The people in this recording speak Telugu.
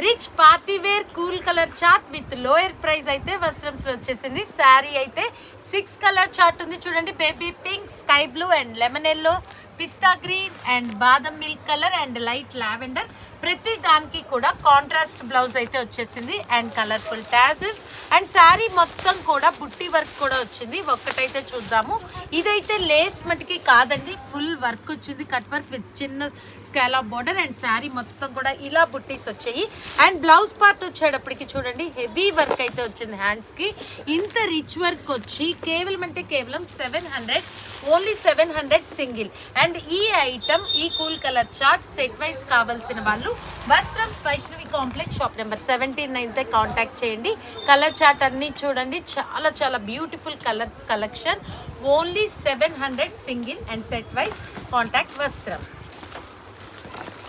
Rich party wear cool colour chart with lower price అయితే వస్త్రంస్ లో వచ్చేసింది. శారీ అయితే 6 కలర్ చార్ట్ ఉంది చూడండి. Baby pink, sky blue and lemon yellow, pista green and badam milk colour and light lavender. ప్రతి దానికి కూడా కాంట్రాస్ట్ బ్లౌజ్ అయితే వచ్చేసింది and colourful tassels and sari మొత్తం కూడా బుట్టి వర్క్ కూడా వచ్చింది. ఒక్కటైతే చూద్దాము. ఇదైతే లేస్ మటుకి కాదండి, ఫుల్ వర్క్ వచ్చింది, కట్ వర్క్ విత్ చిన్న స్కాలప్ బోర్డర్ అండ్ శారీ మొత్తం కూడా ఇలా బుట్టీస్ వచ్చాయి. అండ్ బ్లౌజ్ పార్ట్ వచ్చేటప్పటికి చూడండి హెవీ వర్క్ అయితే వచ్చింది హ్యాండ్స్ కి. ఇంత రిచ్ వర్క్ వచ్చి కేవలం అంటే కేవలం 700, ఓన్లీ 700 సింగిల్. అండ్ ఈ ఐటమ్ ఈ cool colour chart set wise కావాల్సిన వాళ్ళు వస్త్రం వైష్ణవి కాంప్లెక్స్ షాప్ నెంబర్ 17 అయితే కాంటాక్ట్ చేయండి. కలర్ చార్ట్ అన్ని చూడండి, చాలా చాలా beautiful colours collection. Only 700 single and set wise. Contact వస్త్రం.